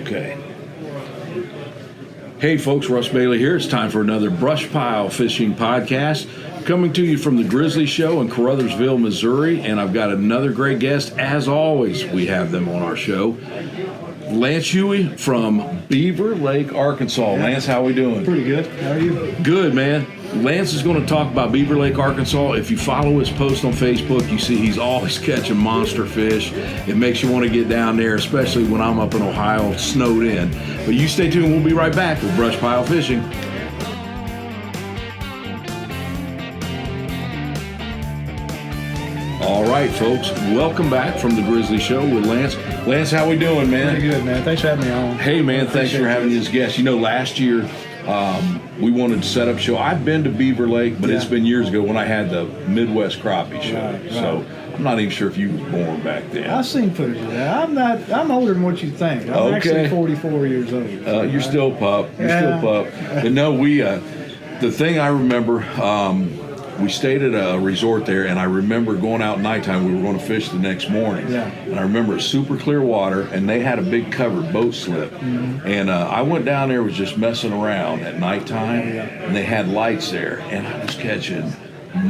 Okay. Hey folks, Russ Bailey here. It's time for another BrushPile fishing podcast coming to you from the Grizzly Show in Caruthersville, Missouri. And I've got another great guest. As always, we have them on our show. Lance Hughey from Beaver Lake, Arkansas. Lance, how we doing? Pretty good. How are you? Good, man. Lance is going to talk about Beaver Lake, Arkansas. If you follow his post on Facebook, you see he's always catching monster fish. It makes you want to get down there, especially when I'm up in Ohio, snowed in. But you stay tuned. We'll be right back with BrushPile Fishing. All right, folks. Welcome back from the Grizzly Show with Lance. Lance, how we doing, man? Pretty good, man. Thanks for having me on. Hey, man. Thanks for having me as guest. You know, last year, we wanted to set up a show. I've been to Beaver Lake, but it's been years ago when I had the Midwest Crappie show. Right. So I'm not even sure if you were born back then. I've seen footage of that. I'm older than what you think. I'm actually 44 years old. You're still a pup. Still a pup. But no, the thing I remember, we stayed at a resort there, and I remember going out nighttime. We were going to fish the next morning. Yeah. And I remember it's super clear water, and they had a big covered boat slip. Mm-hmm. And I went down there, was just messing around at nighttime, and they had lights there, and I was catching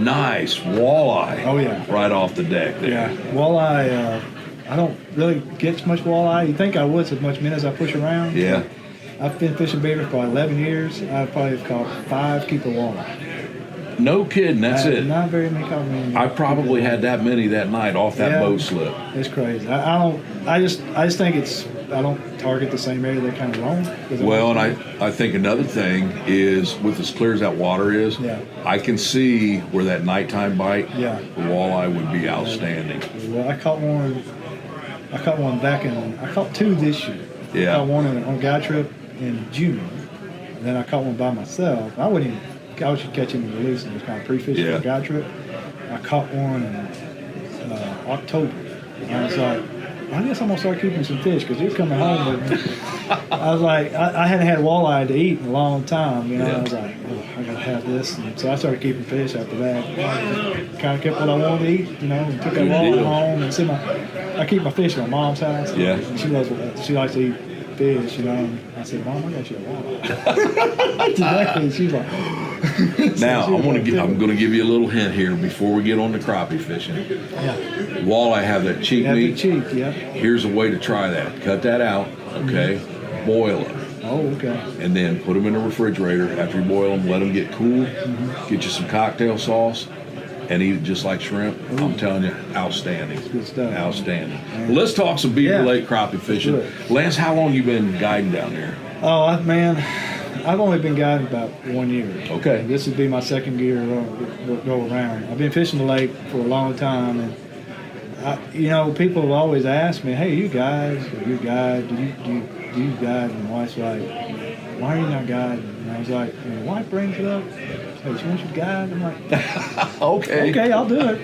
nice walleye right off the deck there. Yeah, walleye, I don't really get much walleye. You think I would as much as I push around. Yeah. I've been fishing beaver for 11 years. I've probably caught 5 keeper walleye. No kidding, that's it. Not very many caught many. I probably had that many that night off that boat slip. It's crazy. I just think I don't target the same area they kind of roam. Well, and I think another thing is with as clear as that water is, I can see where that nighttime bite, the walleye would be outstanding. Well, I caught one I caught 2 this year. Yeah. I caught one on a guy trip in June. And then I caught one by myself. I was just catching and releasing. It was kind of pre-fishing for a guy trip. I caught one in October. And I was like, I guess I'm going to start keeping some fish because you're coming home with me. I was like, I hadn't had walleye to eat in a long time. You know, I was like, I got to have this. And so I started keeping fish after that. Kind of kept what I wanted to eat, you know, and took that walleye home. And I keep my fish at my mom's house. Yeah. And she likes to eat fish, you know. And I said, Mom, I got you a walleye. Exactly. She's like, now I'm going to give you a little hint here before we get on to crappie fishing. Yeah. Walleye have that cheek meat. The cheek, yeah. Here's a way to try that. Cut that out, okay? Mm-hmm. Boil it. Oh, okay. And then put them in the refrigerator. After you boil them, let them get cool. Mm-hmm. Get you some cocktail sauce and eat it just like shrimp. Ooh. I'm telling you, outstanding. Good stuff. Outstanding. Well, let's talk some Beaver Lake crappie fishing. Lance, how long you been guiding down there? Oh, man, I've only been guiding about 1 year. Okay. This would be my second year go around. I've been fishing the lake for a long time, and people have always asked me, "Hey, you guys, do you guide?" And my wife's like, "Why are you not guiding?" And I was like, and my wife brings it up. Hey, she wants you to guide. I'm like, okay, I'll do it.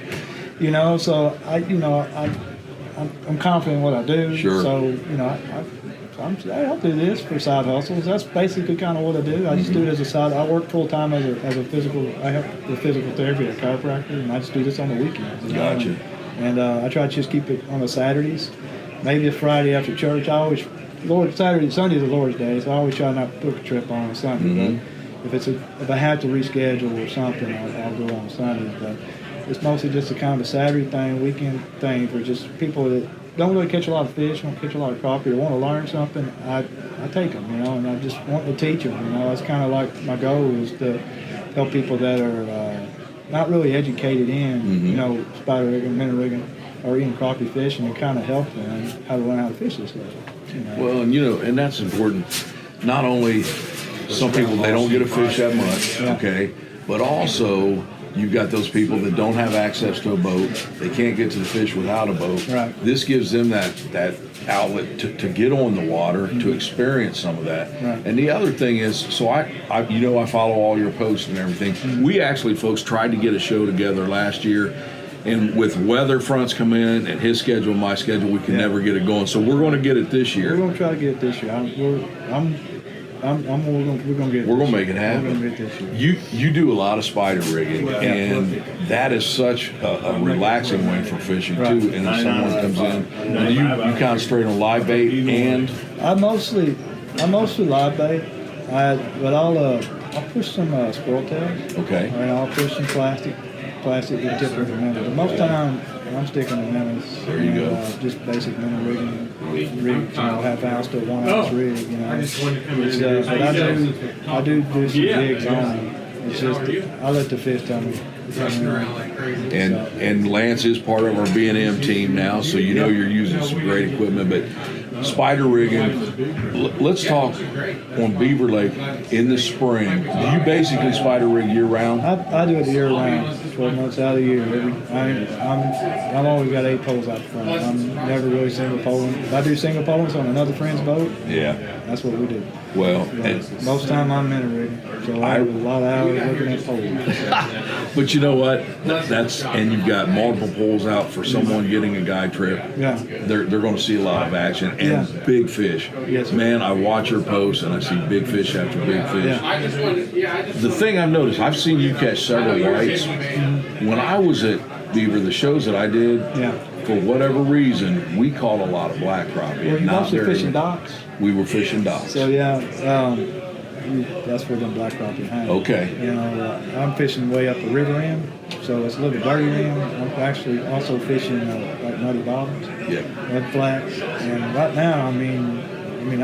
You know, so I'm confident in what I do. Sure. So I'll do this for side hustles. That's basically kind of what I do. I just do it as a side. I work full time as a physical. I have the physical therapy at a chiropractor, and I just do this on the weekends. You know? Gotcha. And I try to just keep it on the Saturdays, maybe a Friday after church. Saturday, Sunday's the Lord's Day, so I always try not to book a trip on a Sunday. Mm-hmm. But if I have to reschedule or something, I'll go on Sunday. But it's mostly just a kind of a Saturday thing, weekend thing for just people that don't really catch a lot of fish, don't catch a lot of crappie, or want to learn something. I take them, you know, and I just want to teach them. You know, that's kind of like my goal is to help people that are not really educated in, you know, spider rigging, minnow rigging, or even crappie fishing, and kind of help them how to learn how to fish this way. You know? Well, and that's important. Not only some people, they don't get to fish that much, okay, but also you've got those people that don't have access to a boat. They can't get to the fish without a boat. Right. This gives them that outlet to get on the water, to experience some of that. Right. And the other thing is, so I follow all your posts and everything. We actually, folks, tried to get a show together last year, and with weather fronts come in and his schedule and my schedule, we can never get it going. So we're going to get it this year. We're going to try to get it this year. we're gonna get. We're gonna make it happen. We're gonna get this year. You do a lot of spider rigging, and that is such a relaxing way for fishing too. And if someone comes in, and you concentrate on live bait and I mostly live bait. But I'll push some squirrel tails. okay. And I'll push some plastic with tip and minnows. But most time I'm sticking to minnows. There you go. Just basic minnow rigging, half ounce to 1 ounce rig. But I do some jigs on them. It's just I let the fish tell me. And Lance is part of our B&M team now, so you're using some great equipment. But spider rigging, let's talk on Beaver Lake in the spring. Do you basically spider rig year round? I do it year round, 12 months out of the year. I've always got 8 poles out front. I'm never really single poling. If I do single polings on another friend's boat, that's what we do. Well, most time I'm minnow rigging, so I have a lot of hours looking at poles. But you know what? And you've got multiple poles out for someone getting a guide trip. Yeah. They're going to see a lot of action and big fish. Yes, sir. Man, I watch your posts and I see big fish after big fish. The thing I've noticed, I've seen you catch several whites. When I was at Beaver, the shows that I did, for whatever reason, we caught a lot of black crappie. Were you mostly fishing docks? We were fishing docks. So that's where them black crappie hang. Okay. I'm fishing way up the river end, so it's a little dirty end. I'm actually also fishing like muddy bottoms, mud flats, and right now,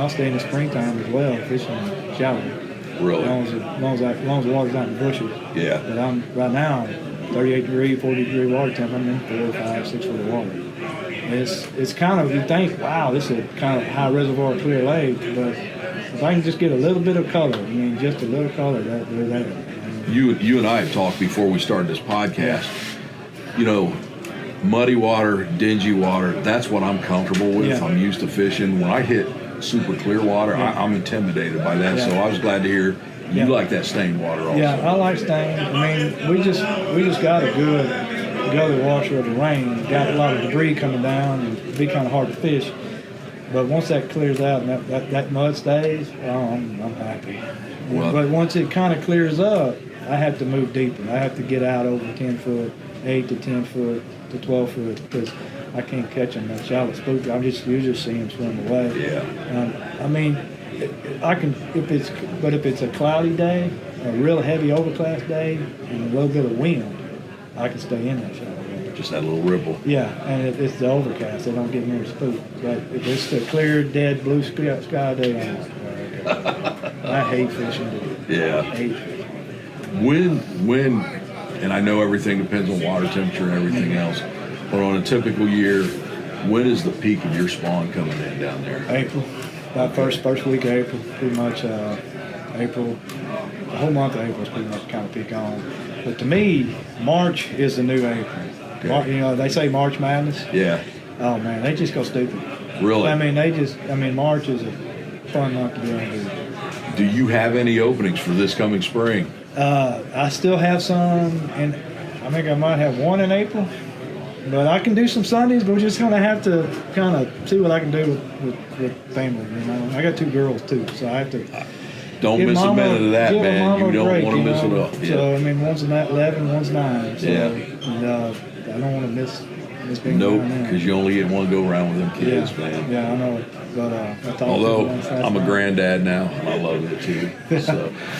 I'll stay in the springtime as well fishing shallow. Really? As long as the water's not in the bushes. Yeah. But I'm right now, 38 degree, 40 degree water temp. I'm in 4, 5, 6 foot of water. It's kind of, you think, wow, this is a kind of high reservoir clear lake, but if I can just get a little bit of color, just a little color, they're there. You and I have talked before we started this podcast. Muddy water, dingy water, that's what I'm comfortable with. Yeah. I'm used to fishing. When I hit super clear water, I'm intimidated by that. So I was glad to hear you like that stained water also. Yeah, I like stained. We just got a good gully washer of the rain. Got a lot of debris coming down and it'd be kind of hard to fish. But once that clears out and that mud stays, I'm happy. Well, but once it kind of clears up, I have to move deeper. I have to get out over 10 foot, 8 to 10 foot to 12 foot because I can't catch them that shallow spook. You just see them swim away. Yeah. I can if it's a cloudy day, a real heavy overcast day, and a little bit of wind, I can stay in that shallow water. Just that little ripple. Yeah, and if it's the overcast, they don't get near the spook. But if it's the clear, dead blue sky day, I hate fishing. Yeah. I hate fishing. When, and I know everything depends on water temperature and everything else, but on a typical year, when is the peak of your spawn coming in down there? April. About first week of April, pretty much April. The whole month of April is pretty much kind of peak on. But to me, March is the new April. Okay. They say March Madness. Yeah. Oh man, they just go stupid. Really? March is a fun month to be on. Do you have any openings for this coming spring? I still have some, and I think I might have one in April. But I can do some Sundays, but we're just going to have to kind of see what I can do with family. I got 2 girls too, so I have to. Don't miss a minute of that, man. You don't want to miss it up. So one's 11, one's 9. So, I don't want to miss being Nope, down there. because you only get one go around with them kids, man. Yeah, I know it. But although I'm a granddad now, and I love it too.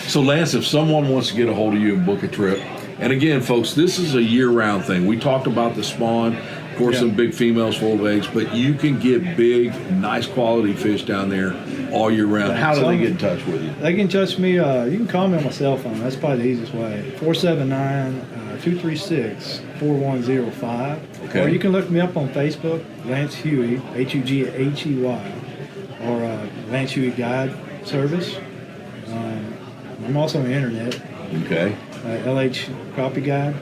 So Lance, if someone wants to get a hold of you and book a trip, and again, folks, this is a year-round thing. We talked about the spawn, of course, some big females full of eggs, but you can get big, nice quality fish down there all year round. How do they get in touch with you? They can touch me. You can call me on my cell phone. That's probably the easiest way. 479-236-4105. Okay. Or you can look me up on Facebook, Lance Hughey, Hughey, or Lance Hughey Guide Service. I'm also on the internet. Okay. LH Crappie Guide.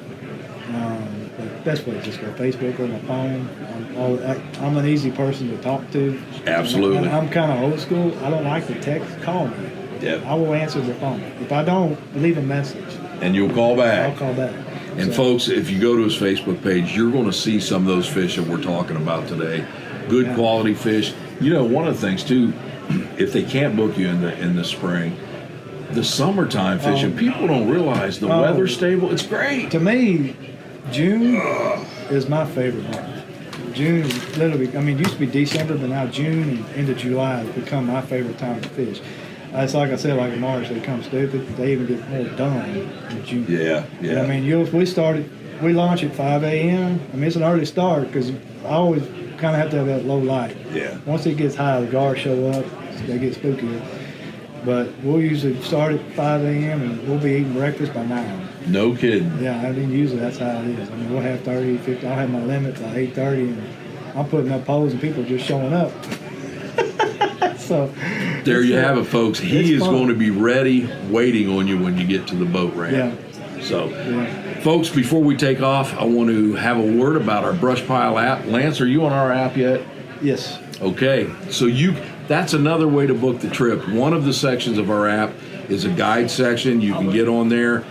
The best way is just go Facebook or my phone. I'm an easy person to talk to. Absolutely. I'm kind of old school. I don't like to text. Call me. Yep. I will answer the phone. If I don't, leave a message. And you'll call back. I'll call back. And folks, if you go to his Facebook page, you're going to see some of those fish that we're talking about today. Good quality fish. One of the things too, if they can't book you in the spring, the summertime fishing, people don't realize the weather's stable. It's great. To me, June is my favorite month. June is literally, I mean, it used to be December, but now June and into July has become my favorite time to fish. It's like I said, like in March, they come stupid. They even get more done in June. Yeah. And I mean, we launch at 5 a.m. I mean, it's an early start because I always kind of have to have that low light. Yeah. Once it gets high, the guards show up, they get spookier. But we'll usually start at 5 a.m. and we'll be eating breakfast by 9. No kidding. Yeah, I mean, usually that's how it is. I mean, we'll have 30, 50. I'll have my limit by 8:30, and I'm putting up poles and people are just showing up. So there you have it, folks. He is fun. going to be ready, waiting on you when you get to the boat ramp. Yeah. So, folks, before we take off, I want to have a word about our BrushPile app. Lance, are you on our app yet? Yes. Okay. So that's another way to book the trip. One of the sections of our app is a guide section. You can get on there.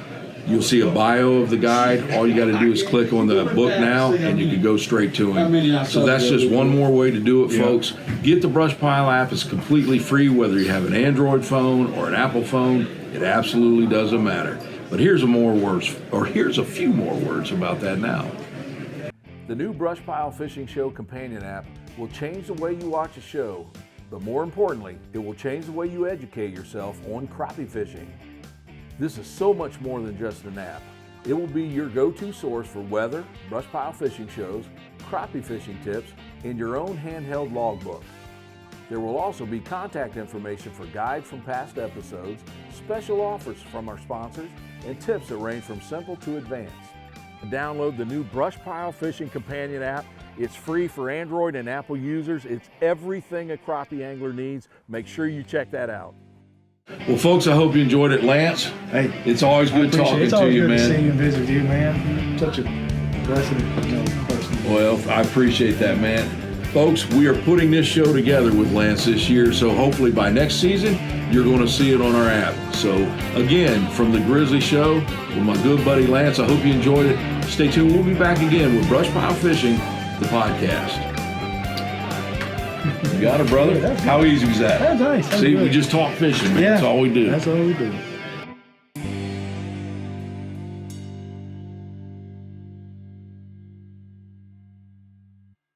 You'll see a bio of the guide. All you got to do is click on the book now, and you can go straight to him. So that's just one more way to do it, folks. Get the BrushPile app. It's completely free, whether you have an Android phone or an Apple phone. It absolutely doesn't matter. But here's a few more words about that now. The new BrushPile Fishing Show companion app will change the way you watch a show, but more importantly, it will change the way you educate yourself on crappie fishing. This is so much more than just an app. It will be your go-to source for weather, BrushPile fishing shows, crappie fishing tips, and your own handheld logbook. There will also be contact information for guides from past episodes, special offers from our sponsors, and tips that range from simple to advanced. Download the new BrushPile Fishing Companion app. It's free for Android and Apple users. It's everything a crappie angler needs. Make sure you check that out. Well, folks, I hope you enjoyed it. Lance, hey, it's always good talking to you, man. It's always good to see you and visit with you, man. Such a blessed person. Well, I appreciate that, man. Folks, we are putting this show together with Lance this year, so hopefully by next season, you're going to see it on our app. So, again, from the Grizzly Show with my good buddy Lance, I hope you enjoyed it. Stay tuned. We'll be back again with BrushPile Fishing, the podcast. You got it, brother? How easy was that? That was nice. See, we just talk fishing, man. Yeah, That's all we do. That's all we do.